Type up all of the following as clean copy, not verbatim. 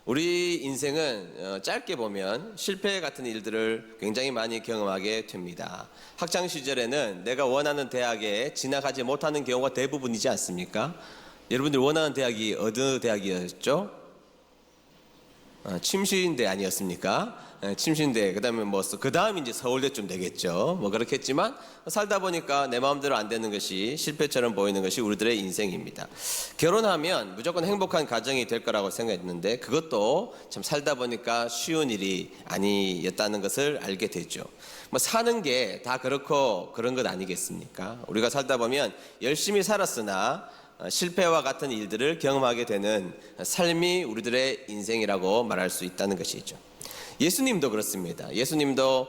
우리 인생은 짧게 보면 실패 같은 일들을 굉장히 많이 경험하게 됩니다. 학창 시절에는 내가 원하는 대학에 진학하지 못하는 경우가 대부분이지 않습니까? 여러분들 원하는 대학이 어느 대학이었죠? 침신대 아니었습니까? 침신대, 그 다음에 그 다음 이제 서울대쯤 되겠죠. 그렇겠지만, 살다 보니까 내 마음대로 안 되는 것이 실패처럼 보이는 것이 우리들의 인생입니다. 결혼하면 무조건 행복한 가정이 될 거라고 생각했는데, 그것도 참 살다 보니까 쉬운 일이 아니었다는 것을 알게 되죠. 사는 게 다 그렇고 그런 것 아니겠습니까? 우리가 살다 보면 열심히 살았으나, 실패와 같은 일들을 경험하게 되는 삶이 우리들의 인생이라고 말할 수 있다는 것이죠. 예수님도 그렇습니다. 예수님도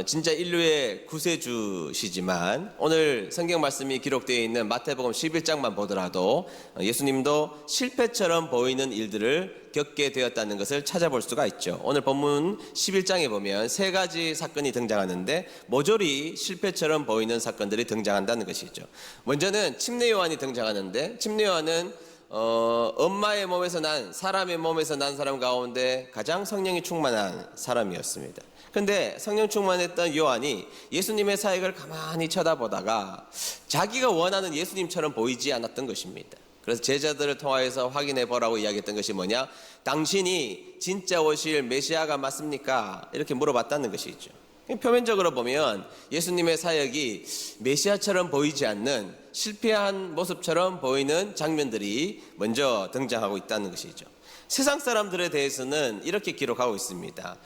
진짜 인류의 구세주시지만 오늘 성경 말씀이 기록되어 있는 마태복음 11장만 보더라도 예수님도 실패처럼 보이는 일들을 겪게 되었다는 것을 찾아볼 수가 있죠. 오늘 본문 11장에 보면 세 가지 사건이 등장하는데 모조리 실패처럼 보이는 사건들이 등장한다는 것이죠. 먼저는 침례 요한이 등장하는데, 침례 요한은 엄마의 몸에서 난, 사람의 몸에서 난 사람 가운데 가장 성령이 충만한 사람이었습니다. 근데 성령 충만했던 요한이 예수님의 사역을 가만히 쳐다보다가 자기가 원하는 예수님처럼 보이지 않았던 것입니다. 그래서 제자들을 통하여서 확인해 보라고 이야기했던 것이 뭐냐? 당신이 진짜 오실 메시아가 맞습니까? 이렇게 물어봤다는 것이죠. 표면적으로 보면 예수님의 사역이 메시아처럼 보이지 않는 실패한 모습처럼 보이는 장면들이 먼저 등장하고 있다는 것이죠. 세상 사람들에 대해서는 이렇게 기록하고 있습니다.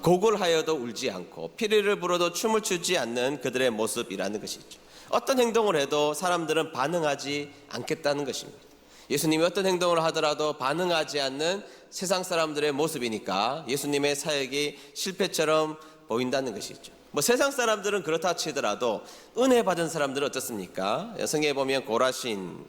고골하여도 울지 않고 피리를 불어도 춤을 추지 않는 그들의 모습이라는 것이죠. 어떤 행동을 해도 사람들은 반응하지 않겠다는 것입니다. 예수님이 어떤 행동을 하더라도 반응하지 않는 세상 사람들의 모습이니까 예수님의 사역이 실패처럼 보인다는 것이죠. 세상 사람들은 그렇다 치더라도 은혜 받은 사람들은 어떻습니까? 성경에 보면 고라신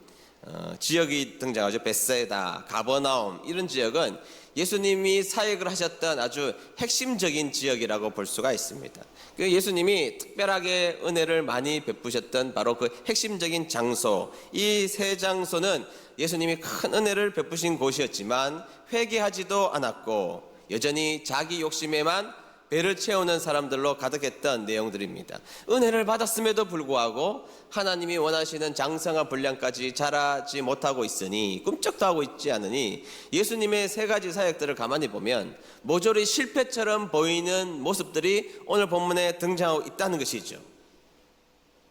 지역이 등장하죠. 벳사이다, 가버나움, 이런 지역은 예수님이 사역을 하셨던 아주 핵심적인 지역이라고 볼 수가 있습니다. 예수님이 특별하게 은혜를 많이 베푸셨던 바로 그 핵심적인 장소, 이 세 장소는 예수님이 큰 은혜를 베푸신 곳이었지만 회개하지도 않았고 여전히 자기 욕심에만 배를 채우는 사람들로 가득했던 내용들입니다. 은혜를 받았음에도 불구하고 하나님이 원하시는 장성한 분량까지 자라지 못하고 있으니, 꿈쩍도 하고 있지 않으니 예수님의 세 가지 사역들을 가만히 보면 모조리 실패처럼 보이는 모습들이 오늘 본문에 등장하고 있다는 것이죠.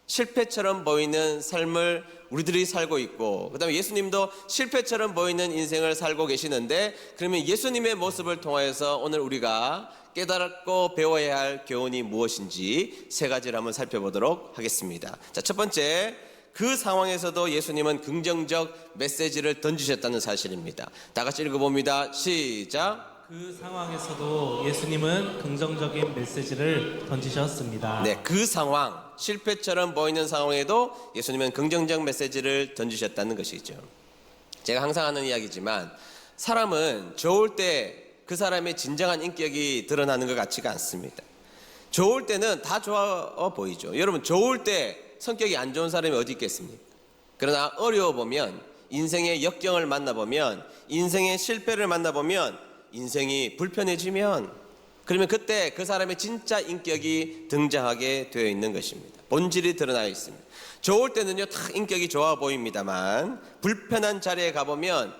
실패처럼 보이는 삶을 우리들이 살고 있고, 그 다음에 예수님도 실패처럼 보이는 인생을 살고 계시는데, 그러면 예수님의 모습을 통해서 오늘 우리가 깨달고 배워야 할 교훈이 무엇인지 세 가지를 한번 살펴보도록 하겠습니다. 자, 첫 번째, 그 상황에서도 예수님은 긍정적 메시지를 던지셨다는 사실입니다. 다 같이 읽어봅니다. 시작. 그 상황에서도 예수님은 긍정적인 메시지를 던지셨습니다. 네, 그 상황, 실패처럼 보이는 상황에도 예수님은 긍정적 메시지를 던지셨다는 것이죠. 제가 항상 하는 이야기지만 사람은 좋을 때 그 사람의 진정한 인격이 드러나는 것 같지가 않습니다. 좋을 때는 다 좋아 보이죠. 여러분, 좋을 때 성격이 안 좋은 사람이 어디 있겠습니까? 그러나 어려워 보면, 인생의 역경을 만나보면, 인생의 실패를 만나보면, 인생이 불편해지면, 그러면 그때 그 사람의 진짜 인격이 등장하게 되어 있는 것입니다. 본질이 드러나 있습니다. 좋을 때는요, 다 인격이 좋아 보입니다만 불편한 자리에 가보면,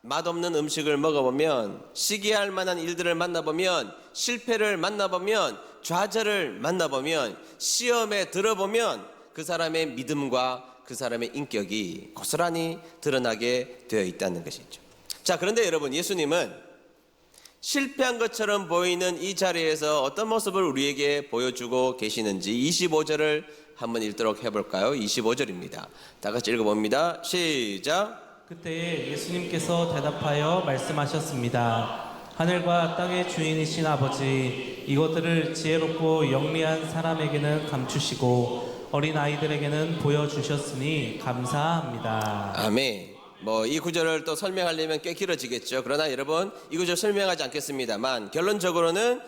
맛없는 음식을 먹어보면, 시기할 만한 일들을 만나보면, 실패를 만나보면, 좌절을 만나보면, 시험에 들어보면 그 사람의 믿음과 그 사람의 인격이 고스란히 드러나게 되어 있다는 것이죠. 자, 그런데 여러분, 예수님은 실패한 것처럼 보이는 이 자리에서 어떤 모습을 우리에게 보여주고 계시는지 25절을 한번 읽도록 해볼까요? 25절입니다. 다 같이 읽어봅니다. 시작. 그때 예수님께서 대답하여 말씀하셨습니다. 하늘과 땅의 주인이신 아버지, 이것들을 지혜롭고 영리한 사람에게는 감추시고 어린 아이들에게는 보여주셨으니 감사합니다. 아멘. 이 구절을 또 설명하려면 꽤 길어지겠죠. 그러나 여러분, 이 구절 설명하지 않겠습니다만 결론적으로는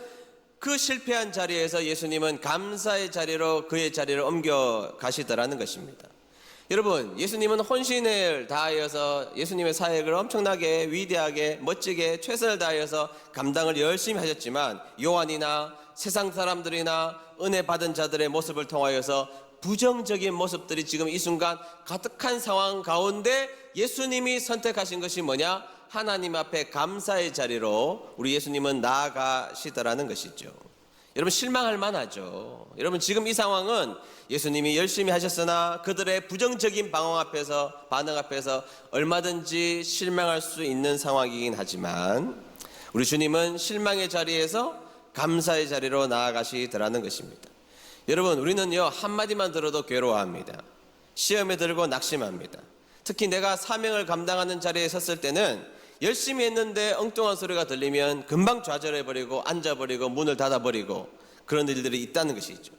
그 실패한 자리에서 예수님은 감사의 자리로 그의 자리를 옮겨 가시더라는 것입니다. 여러분, 예수님은 혼신을 다하여서 예수님의 사역을 엄청나게 위대하게 멋지게 최선을 다하여서 감당을 열심히 하셨지만, 요한이나 세상 사람들이나 은혜 받은 자들의 모습을 통하여서 부정적인 모습들이 지금 이 순간 가득한 상황 가운데 예수님이 선택하신 것이 뭐냐? 하나님 앞에 감사의 자리로 우리 예수님은 나아가시더라는 것이죠. 여러분, 실망할 만하죠. 여러분, 지금 이 상황은 예수님이 열심히 하셨으나 그들의 부정적인 반응 앞에서 얼마든지 실망할 수 있는 상황이긴 하지만, 우리 주님은 실망의 자리에서 감사의 자리로 나아가시더라는 것입니다. 여러분, 우리는요, 한마디만 들어도 괴로워합니다. 시험에 들고 낙심합니다. 특히 내가 사명을 감당하는 자리에 섰을 때는 열심히 했는데 엉뚱한 소리가 들리면 금방 좌절해버리고 앉아버리고 문을 닫아버리고 그런 일들이 있다는 것이죠.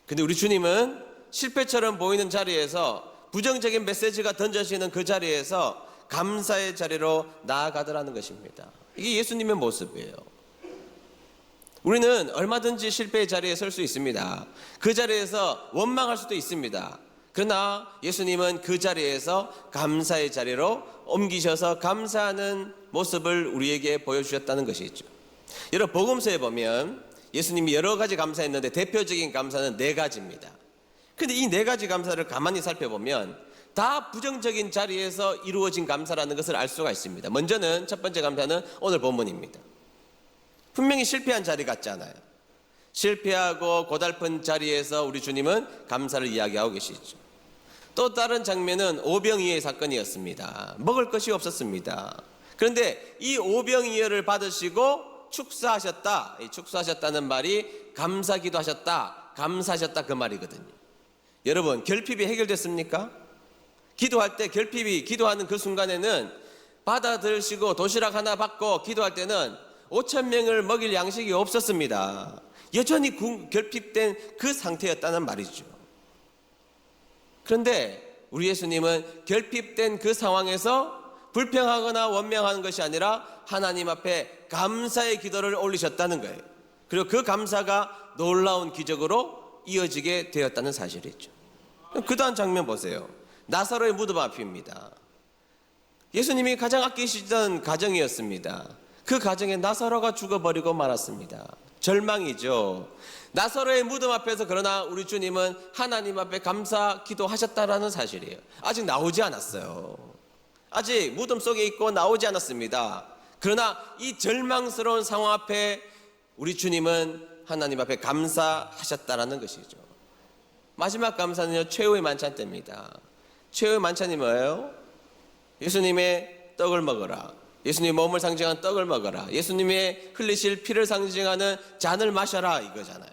근데 우리 주님은 실패처럼 보이는 자리에서, 부정적인 메시지가 던져지는 그 자리에서 감사의 자리로 나아가더라는 것입니다. 이게 예수님의 모습이에요. 우리는 얼마든지 실패의 자리에 설 수 있습니다. 그 자리에서 원망할 수도 있습니다. 그러나 예수님은 그 자리에서 감사의 자리로 옮기셔서 감사하는 모습을 우리에게 보여주셨다는 것이죠. 여러분, 복음서에 보면 예수님이 여러 가지 감사했는데 대표적인 감사는 4가지입니다. 그런데 이 4가지 감사를 가만히 살펴보면 다 부정적인 자리에서 이루어진 감사라는 것을 알 수가 있습니다. 먼저는 첫 번째 감사는 오늘 본문입니다. 분명히 실패한 자리 같잖아요. 실패하고 고달픈 자리에서 우리 주님은 감사를 이야기하고 계시죠. 또 다른 장면은 오병이어의 사건이었습니다. 먹을 것이 없었습니다. 그런데 이 오병이어를 받으시고 축사하셨다. 이 축사하셨다는 말이 감사기도 하셨다, 감사하셨다 그 말이거든요. 여러분, 결핍이 해결됐습니까? 기도할 때 결핍이, 기도하는 그 순간에는 받아들이시고 도시락 하나 받고 기도할 때는 5,000명을 먹일 양식이 없었습니다. 여전히 결핍된 그 상태였다는 말이죠. 그런데 우리 예수님은 결핍된 그 상황에서 불평하거나 원망하는 것이 아니라 하나님 앞에 감사의 기도를 올리셨다는 거예요. 그리고 그 감사가 놀라운 기적으로 이어지게 되었다는 사실이죠. 그 다음 장면 보세요. 나사로의 무덤 앞입니다. 예수님이 가장 아끼시던 가정이었습니다. 그 가정에 나사로가 죽어버리고 말았습니다. 절망이죠. 나사로의 무덤 앞에서 그러나 우리 주님은 하나님 앞에 감사 기도하셨다라는 사실이에요. 아직 나오지 않았어요. 아직 무덤 속에 있고 나오지 않았습니다. 그러나 이 절망스러운 상황 앞에 우리 주님은 하나님 앞에 감사하셨다라는 것이죠. 마지막 감사는요, 최후의 만찬 때입니다. 최후의 만찬이 뭐예요? 예수님의 떡을 먹어라. 예수님의 몸을 상징하는 떡을 먹어라. 예수님의 흘리실 피를 상징하는 잔을 마셔라, 이거잖아요.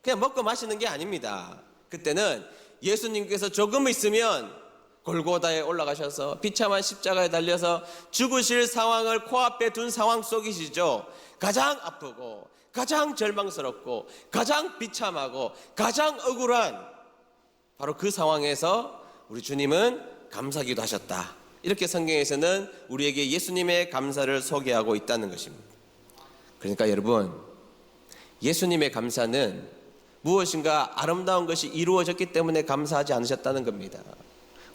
그냥 먹고 마시는 게 아닙니다. 그때는 예수님께서 조금 있으면 골고다에 올라가셔서 비참한 십자가에 달려서 죽으실 상황을 코앞에 둔 상황 속이시죠. 가장 아프고 가장 절망스럽고 가장 비참하고 가장 억울한 바로 그 상황에서 우리 주님은 감사기도 하셨다. 이렇게 성경에서는 우리에게 예수님의 감사를 소개하고 있다는 것입니다. 그러니까 여러분, 예수님의 감사는 무엇인가 아름다운 것이 이루어졌기 때문에 감사하지 않으셨다는 겁니다.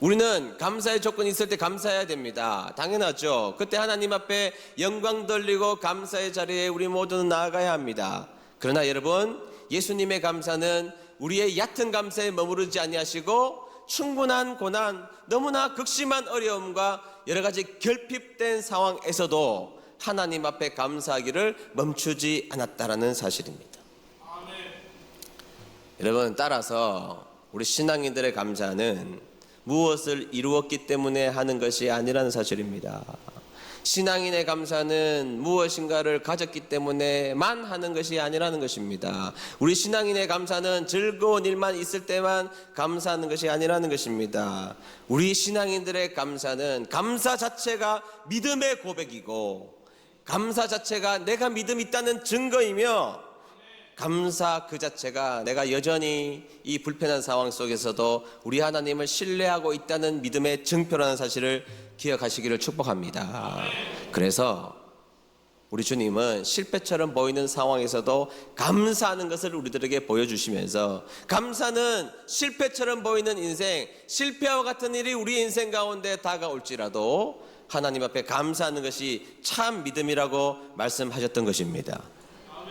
우리는 감사의 조건이 있을 때 감사해야 됩니다. 당연하죠. 그때 하나님 앞에 영광 돌리고 감사의 자리에 우리 모두는 나아가야 합니다. 그러나 여러분, 예수님의 감사는 우리의 얕은 감사에 머무르지 아니하시고 충분한 고난, 너무나 극심한 어려움과 여러 가지 결핍된 상황에서도 하나님 앞에 감사하기를 멈추지 않았다라는 사실입니다. 아멘. 여러분, 따라서 우리 신앙인들의 감사는 무엇을 이루었기 때문에 하는 것이 아니라는 사실입니다. 신앙인의 감사는 무엇인가를 가졌기 때문에만 하는 것이 아니라는 것입니다. 우리 신앙인의 감사는 즐거운 일만 있을 때만 감사하는 것이 아니라는 것입니다. 우리 신앙인들의 감사는 감사 자체가 믿음의 고백이고, 감사 자체가 내가 믿음이 있다는 증거이며, 감사 그 자체가 내가 여전히 이 불편한 상황 속에서도 우리 하나님을 신뢰하고 있다는 믿음의 증표라는 사실을 기억하시기를 축복합니다. 그래서 우리 주님은 실패처럼 보이는 상황에서도 감사하는 것을 우리들에게 보여주시면서, 감사는 실패처럼 보이는 인생, 실패와 같은 일이 우리 인생 가운데 다가올지라도 하나님 앞에 감사하는 것이 참 믿음이라고 말씀하셨던 것입니다.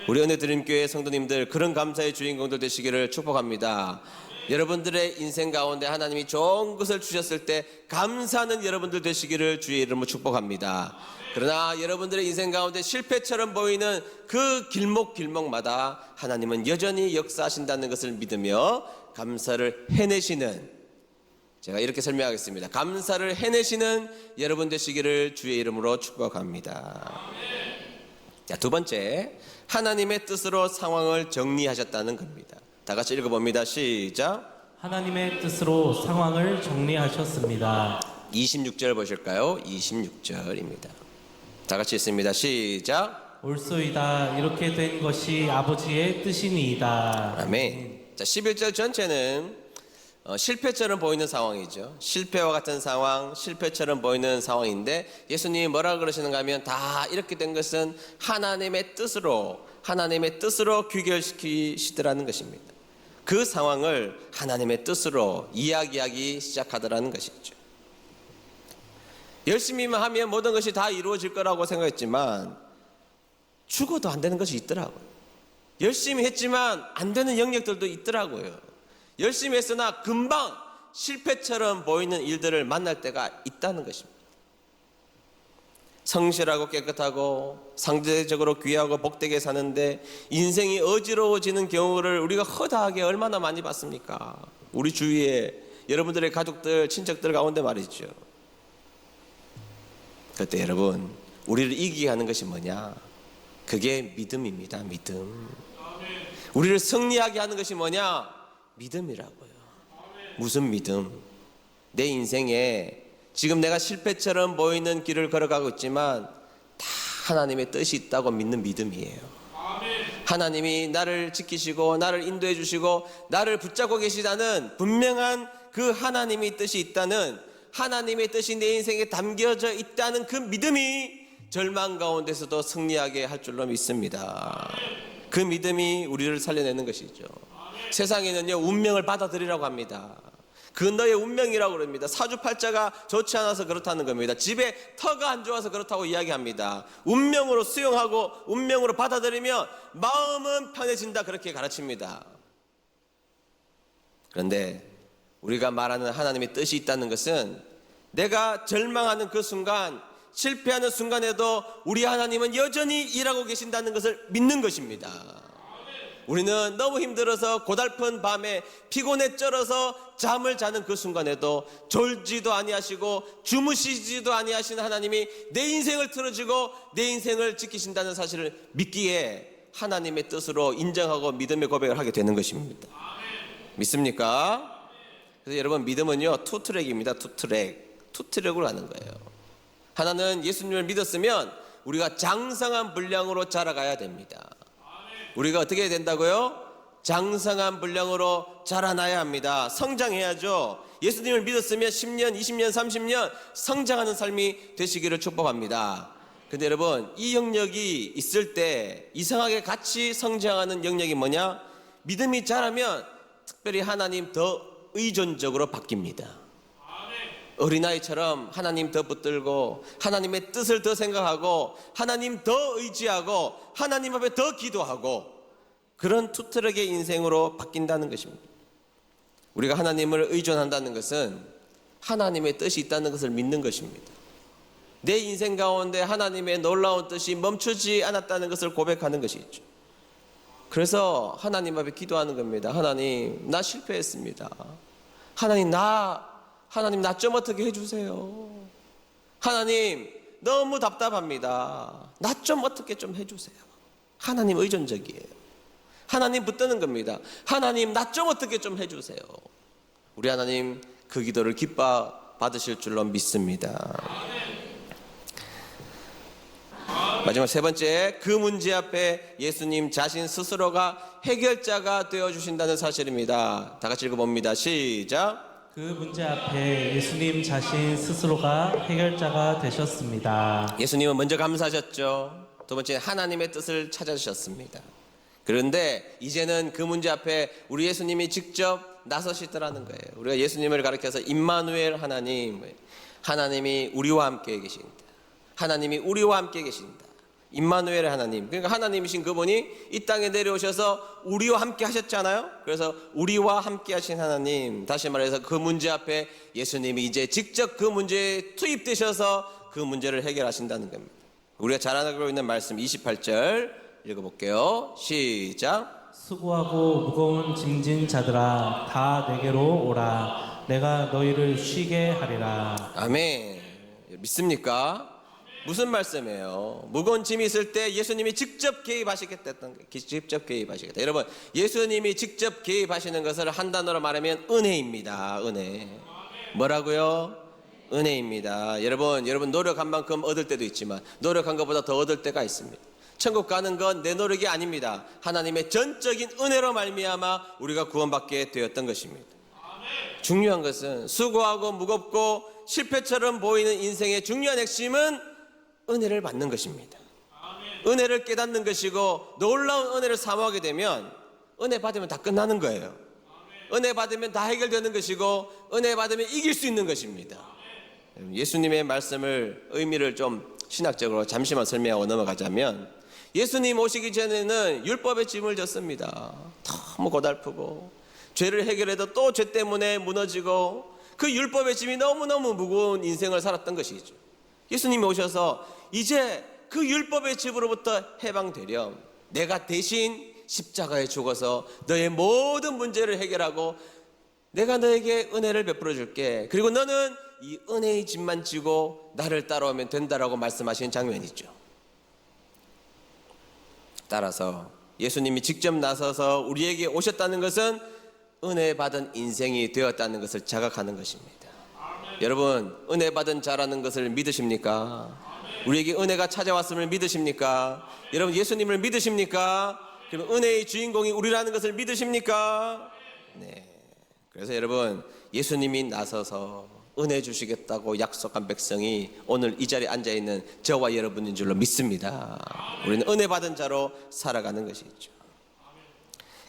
우리 은혜드림교회 성도님들, 그런 감사의 주인공들 되시기를 축복합니다. 여러분들의 인생 가운데 하나님이 좋은 것을 주셨을 때 감사하는 여러분들 되시기를 주의 이름으로 축복합니다. 그러나 여러분들의 인생 가운데 실패처럼 보이는 그 길목길목마다 하나님은 여전히 역사하신다는 것을 믿으며 감사를 해내시는, 제가 이렇게 설명하겠습니다. 감사를 해내시는 여러분 되시기를 주의 이름으로 축복합니다. 자, 두 번째, 하나님의 뜻으로 상황을 정리하셨다는 겁니다. 다 같이 읽어봅니다. 시작. 하나님의 뜻으로 상황을 정리하셨습니다. 26절 보실까요? 26절입니다. 다 같이 읽습니다. 시작. 옳소이다. 이렇게 된 것이 아버지의 뜻이니이다. 아멘. 자, 11절 전체는 실패처럼 보이는 상황이죠. 실패와 같은 상황, 실패처럼 보이는 상황인데 예수님이 뭐라 그러시는가 하면 다 이렇게 된 것은 하나님의 뜻으로 귀결시키시더라는 것입니다. 그 상황을 하나님의 뜻으로 이야기하기 시작하더라는 것이죠. 열심히만 하면 모든 것이 다 이루어질 거라고 생각했지만 죽어도 안 되는 것이 있더라고요. 열심히 했지만 안 되는 영역들도 있더라고요. 열심히 했으나 금방 실패처럼 보이는 일들을 만날 때가 있다는 것입니다. 성실하고 깨끗하고 상대적으로 귀하고 복되게 사는데 인생이 어지러워지는 경우를 우리가 허다하게 얼마나 많이 봤습니까? 우리 주위에 여러분들의 가족들, 친척들 가운데 말이죠. 그때 여러분, 우리를 이기게 하는 것이 뭐냐? 그게 믿음입니다. 믿음. 우리를 승리하게 하는 것이 뭐냐? 믿음이라고요. 무슨 믿음? 내 인생에 지금 내가 실패처럼 보이는 길을 걸어가고 있지만 다 하나님의 뜻이 있다고 믿는 믿음이에요. 하나님이 나를 지키시고 나를 인도해 주시고 나를 붙잡고 계시다는 분명한 그 하나님의 뜻이 있다는, 하나님의 뜻이 내 인생에 담겨져 있다는 그 믿음이 절망 가운데서도 승리하게 할 줄로 믿습니다. 그 믿음이 우리를 살려내는 것이죠. 세상에는요, 운명을 받아들이라고 합니다. 그 너의 운명이라고 그럽니다. 사주팔자가 좋지 않아서 그렇다는 겁니다. 집에 터가 안 좋아서 그렇다고 이야기합니다. 운명으로 수용하고 운명으로 받아들이면 마음은 편해진다, 그렇게 가르칩니다. 그런데 우리가 말하는 하나님의 뜻이 있다는 것은 내가 절망하는 그 순간, 실패하는 순간에도 우리 하나님은 여전히 일하고 계신다는 것을 믿는 것입니다. 우리는 너무 힘들어서 고달픈 밤에 피곤에 쩔어서 잠을 자는 그 순간에도 졸지도 아니하시고 주무시지도 아니하시는 하나님이 내 인생을 틀어주고 내 인생을 지키신다는 사실을 믿기에 하나님의 뜻으로 인정하고 믿음의 고백을 하게 되는 것입니다. 믿습니까? 그래서 여러분, 믿음은요, 투트랙입니다. 투트랙으로 하는 거예요. 하나는 예수님을 믿었으면 우리가 장성한 분량으로 자라가야 됩니다. 우리가 어떻게 해야 된다고요? 장성한 분량으로 자라나야 합니다. 성장해야죠. 예수님을 믿었으면 10년, 20년, 30년 성장하는 삶이 되시기를 축복합니다. 근데 여러분, 이 영역이 있을 때 이상하게 같이 성장하는 영역이 뭐냐? 믿음이 자라면 특별히 하나님 더 의존적으로 바뀝니다. 어린아이처럼 하나님 더 붙들고 하나님의 뜻을 더 생각하고 하나님 더 의지하고 하나님 앞에 더 기도하고, 그런 투트럭의 인생으로 바뀐다는 것입니다. 우리가 하나님을 의존한다는 것은 하나님의 뜻이 있다는 것을 믿는 것입니다. 내 인생 가운데 하나님의 놀라운 뜻이 멈추지 않았다는 것을 고백하는 것이죠. 그래서 하나님 앞에 기도하는 겁니다. 하나님, 나 실패했습니다. 하나님 나 좀 어떻게 해주세요. 하나님, 너무 답답합니다. 나 좀 어떻게 좀 해주세요. 하나님 의존적이에요. 하나님 붙드는 겁니다. 하나님, 나 좀 어떻게 좀 해주세요. 우리 하나님 그 기도를 기뻐 받으실 줄로 믿습니다. 마지막 세 번째, 그 문제 앞에 예수님 자신 스스로가 해결자가 되어주신다는 사실입니다. 다 같이 읽어봅니다. 시작. 그 문제 앞에 예수님 자신 스스로가 해결자가 되셨습니다. 예수님은 먼저 감사하셨죠. 두 번째 하나님의 뜻을 찾아주셨습니다. 그런데 이제는 그 문제 앞에 우리 예수님이 직접 나서시더라는 거예요. 우리가 예수님을 가리켜서 임마누엘 하나님, 하나님이 우리와 함께 계십니다. 하나님이 우리와 함께 계신다. 임마누엘 하나님, 그러니까 하나님이신 그분이 이 땅에 내려오셔서 우리와 함께 하셨잖아요. 그래서 우리와 함께 하신 하나님, 다시 말해서 그 문제 앞에 예수님이 이제 직접 그 문제에 투입되셔서 그 문제를 해결하신다는 겁니다. 우리가 잘 알고 있는 말씀 28절 읽어볼게요. 시작. 수고하고 무거운 짐진 자들아 다 내게로 오라. 내가 너희를 쉬게 하리라. 아멘. 믿습니까? 무슨 말씀이에요? 무거운 짐이 있을 때 예수님이 직접 개입하시겠다는 거예요. 직접 개입하시겠다. 여러분, 예수님이 직접 개입하시는 것을 한 단어로 말하면 은혜입니다. 은혜. 뭐라고요? 은혜입니다. 여러분 노력한 만큼 얻을 때도 있지만 노력한 것보다 더 얻을 때가 있습니다. 천국 가는 건 내 노력이 아닙니다. 하나님의 전적인 은혜로 말미암아 우리가 구원받게 되었던 것입니다. 중요한 것은 수고하고 무겁고 실패처럼 보이는 인생의 중요한 핵심은 은혜를 받는 것입니다. 은혜를 깨닫는 것이고 놀라운 은혜를 사모하게 되면 은혜 받으면 다 끝나는 거예요. 은혜 받으면 다 해결되는 것이고 은혜 받으면 이길 수 있는 것입니다. 예수님의 말씀을 의미를 좀 신학적으로 잠시만 설명하고 넘어가자면 예수님 오시기 전에는 율법의 짐을 졌습니다. 너무 고달프고 죄를 해결해도 또 죄 때문에 무너지고 그 율법의 짐이 너무너무 무거운 인생을 살았던 것이죠. 예수님이 오셔서 이제 그 율법의 짐으로부터 해방되렴. 내가 대신 십자가에 죽어서 너의 모든 문제를 해결하고 내가 너에게 은혜를 베풀어 줄게. 그리고 너는 이 은혜의 짐만 지고 나를 따라오면 된다라고 말씀하신 장면이죠. 따라서 예수님이 직접 나서서 우리에게 오셨다는 것은 은혜 받은 인생이 되었다는 것을 자각하는 것입니다. 여러분, 은혜 받은 자라는 것을 믿으십니까? 우리에게 은혜가 찾아왔음을 믿으십니까? 여러분, 예수님을 믿으십니까? 그럼 은혜의 주인공이 우리라는 것을 믿으십니까? 네. 그래서 여러분, 예수님이 나서서 은혜 주시겠다고 약속한 백성이 오늘 이 자리에 앉아있는 저와 여러분인 줄로 믿습니다. 우리는 은혜 받은 자로 살아가는 것이죠.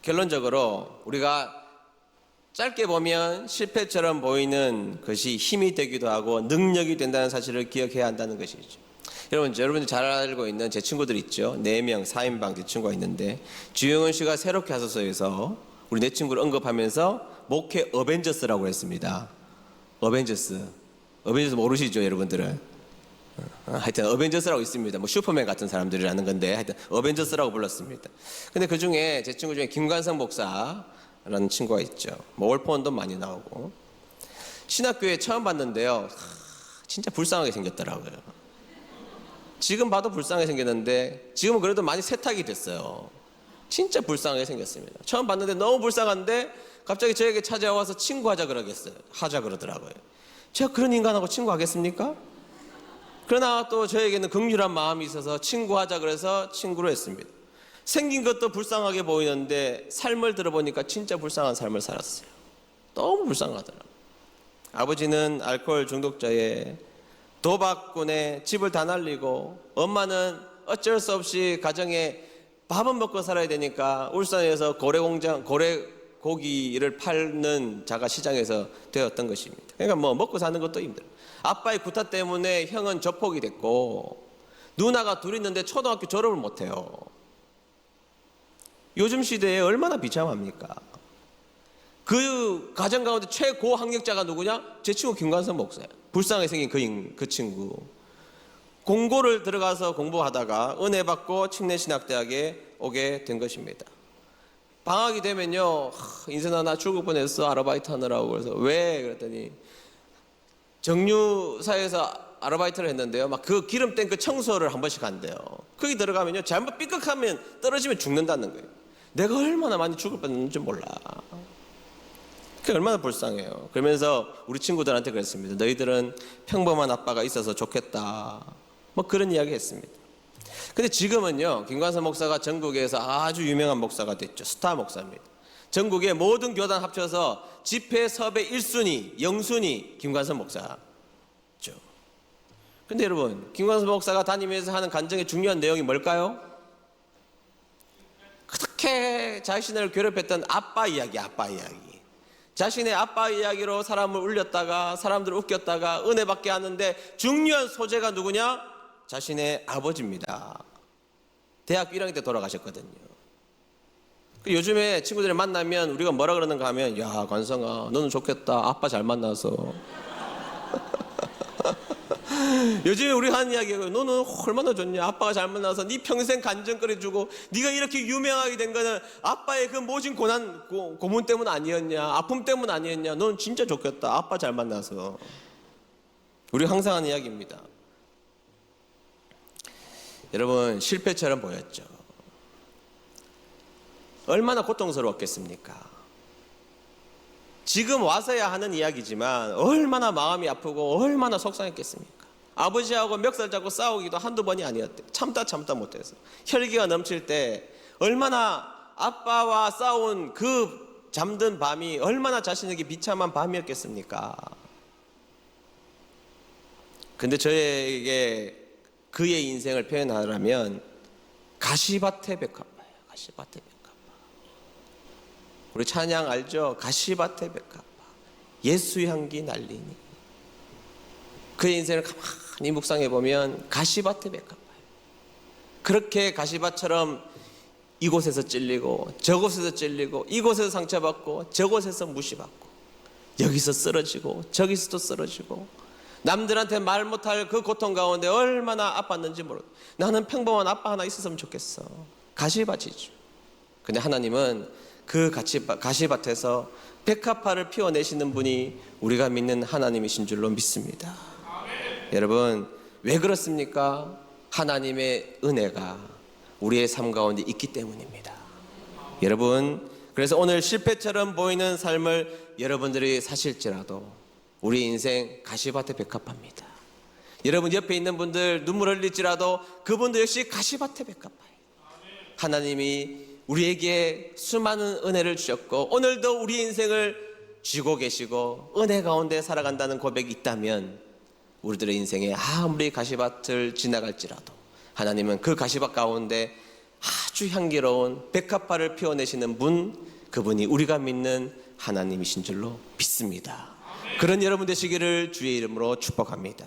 결론적으로 우리가 짧게 보면 실패처럼 보이는 것이 힘이 되기도 하고 능력이 된다는 사실을 기억해야 한다는 것이죠. 여러분들 잘 알고 있는 제 친구들 있죠. 4명 4인방 제 친구가 있는데 주영은 씨가 새롭게 하소서에서 우리 내 친구를 언급하면서 목회 어벤져스라고 했습니다. 어벤져스 모르시죠, 여러분들은? 하여튼 어벤져스라고 있습니다. 뭐 슈퍼맨 같은 사람들이라는 건데 하여튼 어벤져스라고 불렀습니다. 근데 그 중에 제 친구 중에 김관성 목사라는 친구가 있죠. 뭐 월포원도 많이 나오고 신학교에 처음 봤는데요. 진짜 불쌍하게 생겼더라고요. 지금 봐도 불쌍하게 생겼는데 지금은 그래도 많이 세탁이 됐어요. 진짜 불쌍하게 생겼습니다. 처음 봤는데 너무 불쌍한데 갑자기 저에게 찾아와서 친구하자 그러더라고요. 제가 그런 인간하고 친구하겠습니까? 그러나 또 저에게는 긍휼한 마음이 있어서 친구하자 그래서 친구로 했습니다. 생긴 것도 불쌍하게 보이는데 삶을 들어보니까 진짜 불쌍한 삶을 살았어요. 너무 불쌍하더라고요. 아버지는 알코올 중독자에 도박꾼에 집을 다 날리고 엄마는 어쩔 수 없이 가정에 밥은 먹고 살아야 되니까 울산에서 고기를 팔는 자가 시장에서 되었던 것입니다. 그러니까 뭐 먹고 사는 것도 힘들어요. 아빠의 구타 때문에 형은 조폭이 됐고 누나가 둘 있는데 초등학교 졸업을 못해요. 요즘 시대에 얼마나 비참합니까? 그 가정 가운데 최고 학력자가 누구냐? 제 친구 김관선 목사예요. 불쌍하게 생긴 그 친구. 공고를 들어가서 공부하다가 은혜 받고 침례신학대학에 오게 된 것입니다. 방학이 되면요, 인생아 나 죽을 뻔했어 아르바이트 하느라고. 그래서 왜? 그랬더니 정유사에서 아르바이트를 했는데요, 막 그 기름 뗀 그 청소를 한 번씩 한대요. 거기 들어가면요 잘못 삐걱하면 떨어지면 죽는다는 거예요. 내가 얼마나 많이 죽을 뻔했는지 몰라. 그게 얼마나 불쌍해요. 그러면서 우리 친구들한테 그랬습니다. 너희들은 평범한 아빠가 있어서 좋겠다, 뭐 그런 이야기 했습니다. 근데 지금은요, 김관선 목사가 전국에서 아주 유명한 목사가 됐죠. 스타 목사입니다. 전국의 모든 교단 합쳐서 집회 섭외 1순위, 영순위 김관선 목사죠. 근데 여러분, 김광수 목사가 다니면서 하는 간증의 중요한 내용이 뭘까요? 그렇게 자신을 괴롭혔던 아빠 이야기. 자신의 아빠 이야기로 사람을 울렸다가 사람들을 웃겼다가 은혜 받게 하는데 중요한 소재가 누구냐? 자신의 아버지입니다. 대학교 1학년 때 돌아가셨거든요. 요즘에 친구들이 만나면 우리가 뭐라 그러는가 하면, 야, 관성아, 너는 좋겠다. 아빠 잘 만나서. 요즘에 우리 하는 이야기가, 너는 얼마나 좋냐. 아빠가 잘 만나서 네 평생 간증거리 주고 네가 이렇게 유명하게 된 거는 아빠의 그 모진 고문 때문 아니었냐, 아픔 때문 아니었냐. 너는 진짜 좋겠다. 아빠 잘 만나서. 우리 항상 하는 이야기입니다. 여러분, 실패처럼 보였죠. 얼마나 고통스러웠겠습니까? 지금 와서야 하는 이야기지만 얼마나 마음이 아프고 얼마나 속상했겠습니까? 아버지하고 멱살 잡고 싸우기도 한두 번이 아니었대. 참다 못해서 혈기가 넘칠 때 얼마나 아빠와 싸운 그 잠든 밤이 얼마나 자신에게 비참한 밤이었겠습니까? 근데 저에게 그의 인생을 표현하라면 가시밭의 백합화예요. 가시밭의 백합화. 우리 찬양 알죠? 가시밭의 백합화. 예수 향기 날리니. 그의 인생을 가만히 묵상해 보면 가시밭의 백합화예요. 그렇게 가시밭처럼 이곳에서 찔리고 저곳에서 찔리고 이곳에서 상처받고 저곳에서 무시받고 여기서 쓰러지고 저기서도 쓰러지고 남들한테 말 못할 그 고통 가운데 얼마나 아팠는지 모르고 나는 평범한 아빠 하나 있었으면 좋겠어. 가시밭이죠. 근데 하나님은 그 가시밭에서 백합화를 피워내시는 분이 우리가 믿는 하나님이신 줄로 믿습니다. 여러분, 왜 그렇습니까? 하나님의 은혜가 우리의 삶 가운데 있기 때문입니다. 여러분, 그래서 오늘 실패처럼 보이는 삶을 여러분들이 사실지라도 우리 인생 가시밭의 백합화입니다. 여러분 옆에 있는 분들 눈물 흘릴지라도 그분도 역시 가시밭의 백합화예요. 하나님이 우리에게 수많은 은혜를 주셨고 오늘도 우리 인생을 쥐고 계시고 은혜 가운데 살아간다는 고백이 있다면 우리들의 인생에 아무리 가시밭을 지나갈지라도 하나님은 그 가시밭 가운데 아주 향기로운 백합화를 피워내시는 분, 그분이 우리가 믿는 하나님이신 줄로 믿습니다. 그런 여러분 되시기를 주의 이름으로 축복합니다.